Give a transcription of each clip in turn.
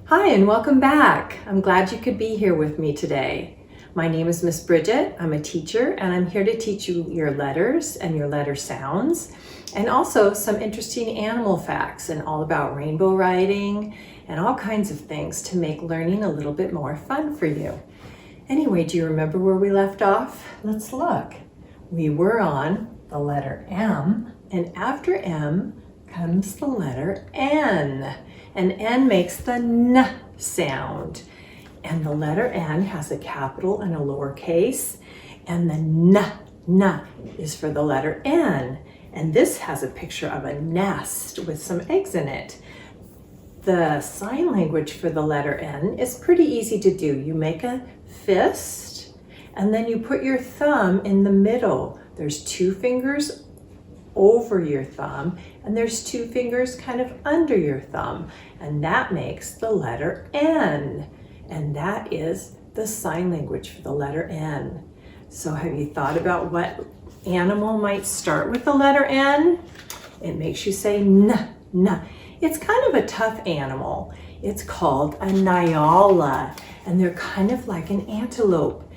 Hi and welcome back. I'm glad you could be here with me today. My name is Miss Bridget. I'm a teacher and I'm here to teach you your letters and your letter sounds and also some interesting animal facts and all about rainbow writing and all kinds of things to make learning a little bit more fun for you. Anyway, do you remember where we left off? Let's look. We were on the letter M, and after M comes the letter N. And N makes the N sound. And the letter N has a capital and a lowercase. And the N is for the letter N. And this has a picture of a nest with some eggs in it. The sign language for the letter N is pretty easy to do. You make a fist, and then you put your thumb in the middle. There's two fingers over your thumb, and there's two fingers kind of under your thumb, and that makes the letter N. And that is the sign language for the letter N. So have you thought about what animal might start with the letter N? It makes you say N, N. It's kind of a tough animal. It's called a Nyala, and they're kind of like an antelope.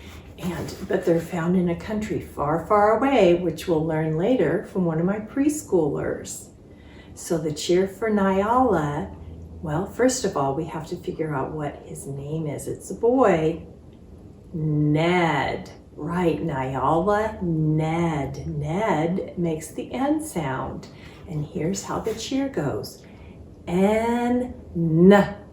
But they're found in a country far, far away, which we'll learn later from one of my preschoolers. So the cheer for Nyala, well, first of all, we have to figure out what his name is. It's a boy, Ned. Right, Nyala, Ned. Ned makes the N sound. And here's how the cheer goes. N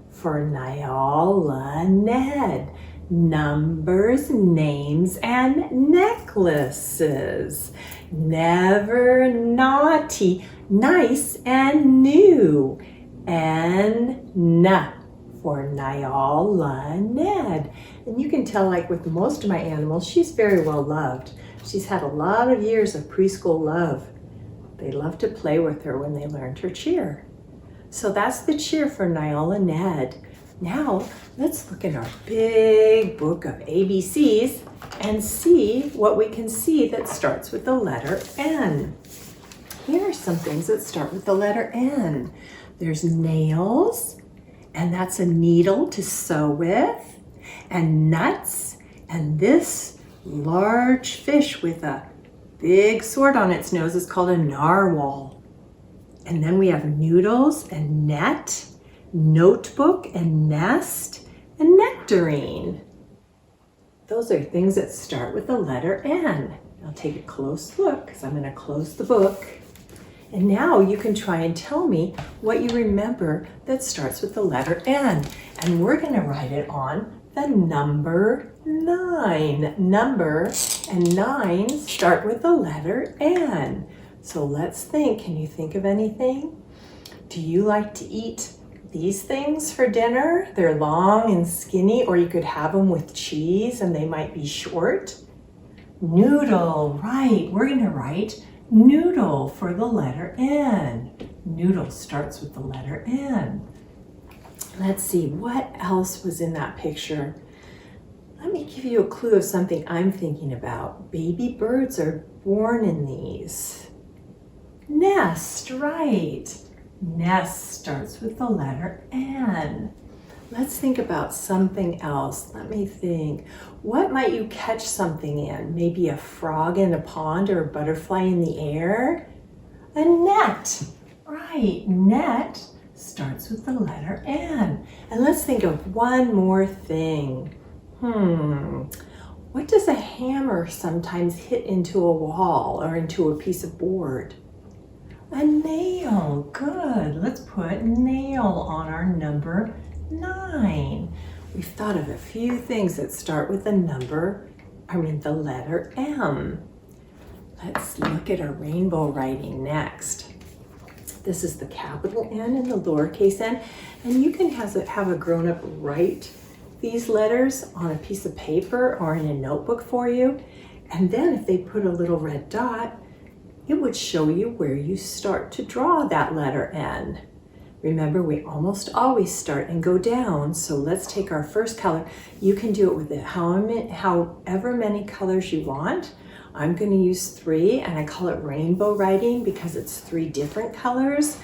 for Nyala, Ned. Numbers, names, and necklaces. Never naughty, nice and new. And N for Nyala, Ned. And you can tell, like with most of my animals, she's very well loved. She's had a lot of years of preschool love. They love to play with her when they learned her cheer. So that's the cheer for Nyala, Ned. Now, let's look in our big book of ABCs and see what we can see that starts with the letter N. Here are some things that start with the letter N. There's nails, and that's a needle to sew with, and nuts, and this large fish with a big sword on its nose is called a narwhal. And then we have noodles and net, notebook and nest, and nectarine. Those are things that start with the letter N. I'll take a close look because I'm going to close the book. And now you can try and tell me what you remember that starts with the letter N. And we're going to write it on the number 9. Number and 9 start with the letter N. So let's think. Can you think of anything? Do you like to eat these things for dinner? They're long and skinny, or you could have them with cheese and they might be short. Noodle, right. We're going to write noodle for the letter N. Noodle starts with the letter N. Let's see, what else was in that picture? Let me give you a clue of something I'm thinking about. Baby birds are born in these. Nest, right. Nest starts with the letter N. Let's think about something else. Let me think. What might you catch something in? Maybe a frog in a pond or a butterfly in the air? A net. Right, net starts with the letter N. And let's think of one more thing. What does a hammer sometimes hit into a wall or into a piece of board? A nail. Good. Let's put nail on our number 9. We've thought of a few things that start with the letter M. Let's look at our rainbow writing next. This is the capital N and the lowercase n, and you can have a grown-up write these letters on a piece of paper or in a notebook for you. And then if they put a little red dot, it would show you where you start to draw that letter N. Remember, we almost always start and go down, so let's take our first color. You can do it with however many colors you want. I'm going to use 3, and I call it rainbow writing because it's 3 different colors.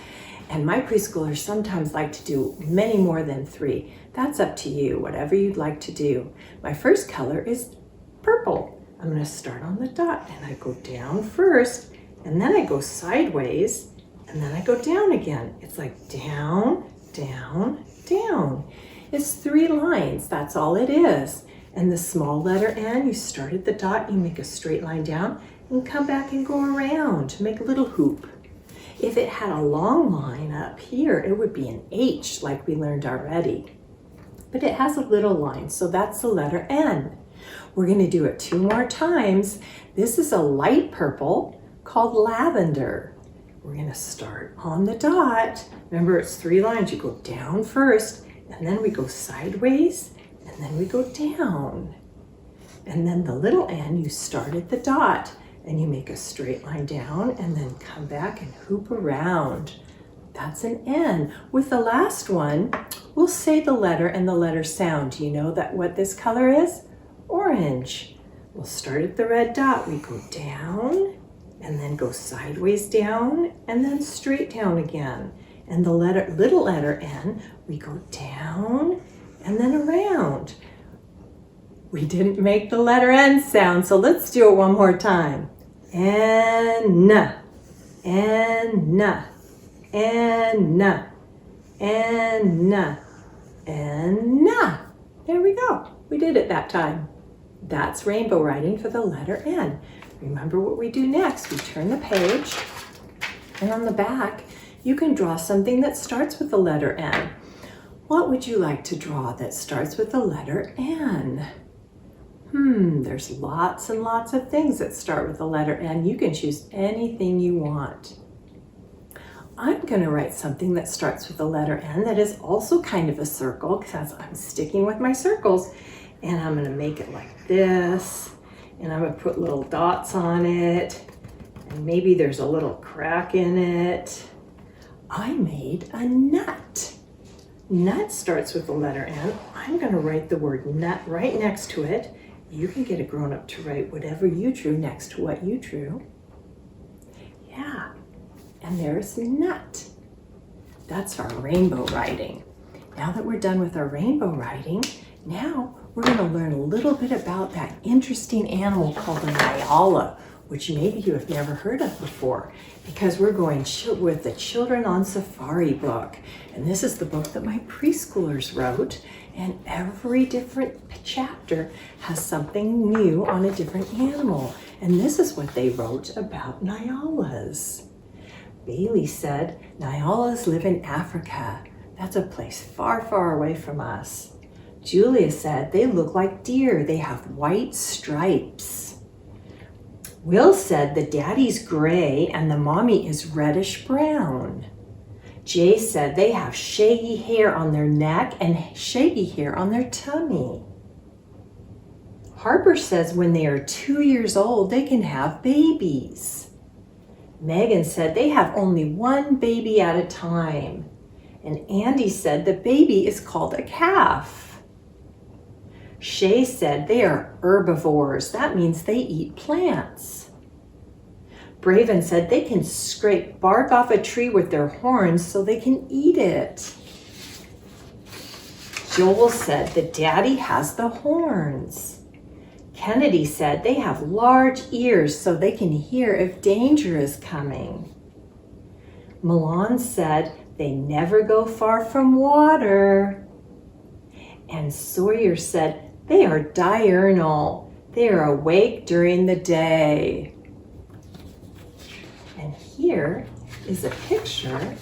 And my preschoolers sometimes like to do many more than 3. That's up to you, whatever you'd like to do. My first color is purple. I'm going to start on the dot and I go down first, and then I go sideways, and then I go down again. It's like down, down, down. It's 3 lines, that's all it is. And the small letter N, you start at the dot, you make a straight line down and come back and go around, make a little hoop. If it had a long line up here, it would be an H like we learned already. But it has a little line, so that's the letter N. We're going to do it 2 more times. This is a light purple called lavender. We're going to start on the dot. Remember, it's 3 lines. You go down first, and then we go sideways, and then we go down. And then the little N, you start at the dot, and you make a straight line down, and then come back and hoop around. That's an N. With the last one, we'll say the letter and the letter sound. Do you know what this color is? Orange. We'll start at the red dot. We go down, and then go sideways down, and then straight down again. And the little letter N, we go down, and then around. We didn't make the letter N sound, so let's do it one more time. N, N, N, N, N, N. There we go. We did it that time. That's rainbow writing for the letter N. Remember what we do next. We turn the page, and on the back, you can draw something that starts with the letter N. What would you like to draw that starts with the letter N? There's lots and lots of things that start with the letter N. You can choose anything you want. I'm going to write something that starts with the letter N that is also kind of a circle, because I'm sticking with my circles. And I'm going to make it like this, and I'm going to put little dots on it, and maybe there's a little crack in it. I made a nut. Nut starts with the letter N. I'm going to write the word nut right next to it. You can get a grown-up to write whatever you drew next to what you drew. Yeah, and there's nut. That's our rainbow writing. Now that we're done with our rainbow writing, now we're going to learn a little bit about that interesting animal called a Nyala, which maybe you have never heard of before, because we're going with the Children on Safari book. And this is the book that my preschoolers wrote, and every different chapter has something new on a different animal. And this is what they wrote about Nyalas. Bailey said, Nyalas live in Africa. That's a place far, far away from us. Julia said, they look like deer. They have white stripes. Will said, the daddy's gray and the mommy is reddish brown. Jay said, they have shaggy hair on their neck and shaggy hair on their tummy. Harper says when they are 2 years old, they can have babies. Megan said they have only 1 baby at a time. And Andy said the baby is called a calf. Shay said they are herbivores. That means they eat plants. Braven said they can scrape bark off a tree with their horns so they can eat it. Joel said the daddy has the horns. Kennedy said they have large ears so they can hear if danger is coming. Milan said they never go far from water. And Sawyer said they are diurnal. They are awake during the day. And here is a picture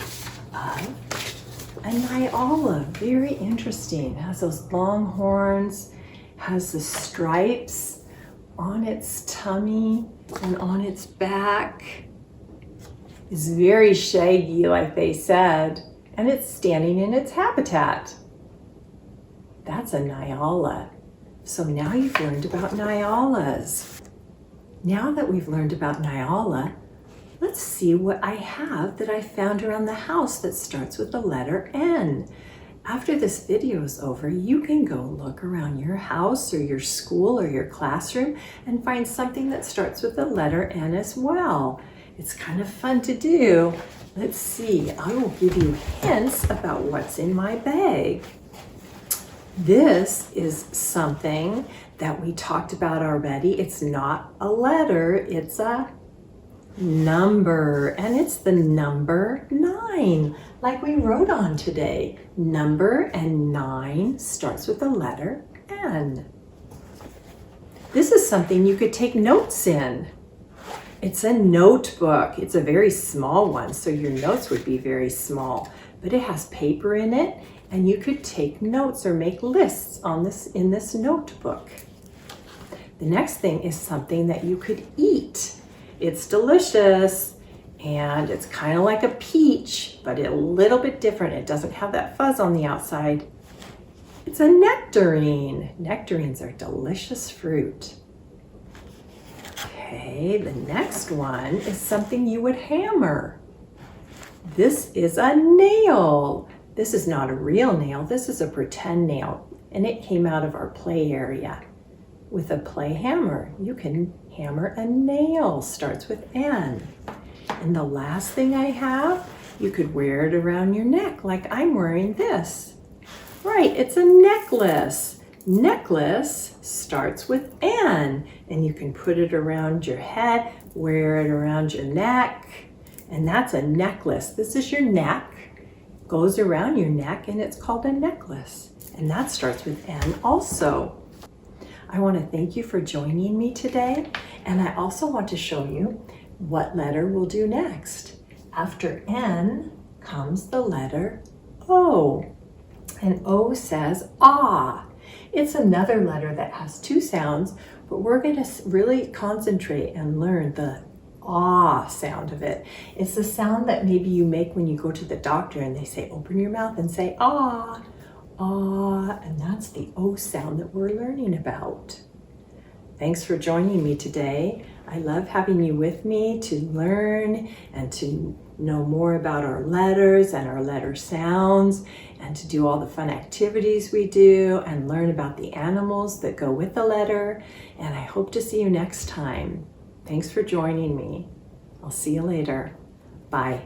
of a Nyala. Very interesting. It has those long horns, has the stripes on its tummy and on its back. It's very shaggy, like they said, and it's standing in its habitat. That's a Nyala. So now you've learned about Nyalas. Now that we've learned about Nyala, let's see what I have that I found around the house that starts with the letter N. After this video is over, you can go look around your house or your school or your classroom and find something that starts with the letter N as well. It's kind of fun to do. Let's see, I will give you hints about what's in my bag. This is something that we talked about already. It's not a letter, it's a number, and it's the number 9, like we wrote on today. Number and 9 starts with the letter N. This is something you could take notes in. It's a notebook. It's a very small one, so your notes would be very small, but it has paper in it, and you could take notes or make lists on this in this notebook. The next thing is something that you could eat. It's delicious, and it's kind of like a peach, but a little bit different. It doesn't have that fuzz on the outside. It's a nectarine. Nectarines are delicious fruit. Okay, the next one is something you would hammer. This is a nail. This is not a real nail. This is a pretend nail, and it came out of our play area. With a play hammer, you can hammer a nail. Starts with N. And the last thing I have, you could wear it around your neck like I'm wearing this. Right, it's a necklace. Necklace starts with N, and you can put it around your head, wear it around your neck, and that's a necklace. This is your neck, goes around your neck, and it's called a necklace. And that starts with N also. I want to thank you for joining me today, and I also want to show you what letter we'll do next. After N comes the letter O, and O says ah. It's another letter that has 2 sounds, but we're going to really concentrate and learn the ah sound of it. It's the sound that maybe you make when you go to the doctor and they say open your mouth and say ah. Ah, and that's the O sound that we're learning about. Thanks for joining me today. I love having you with me to learn and to know more about our letters and our letter sounds, and to do all the fun activities we do and learn about the animals that go with the letter. And I hope to see you next time. Thanks for joining me. I'll see you later. Bye.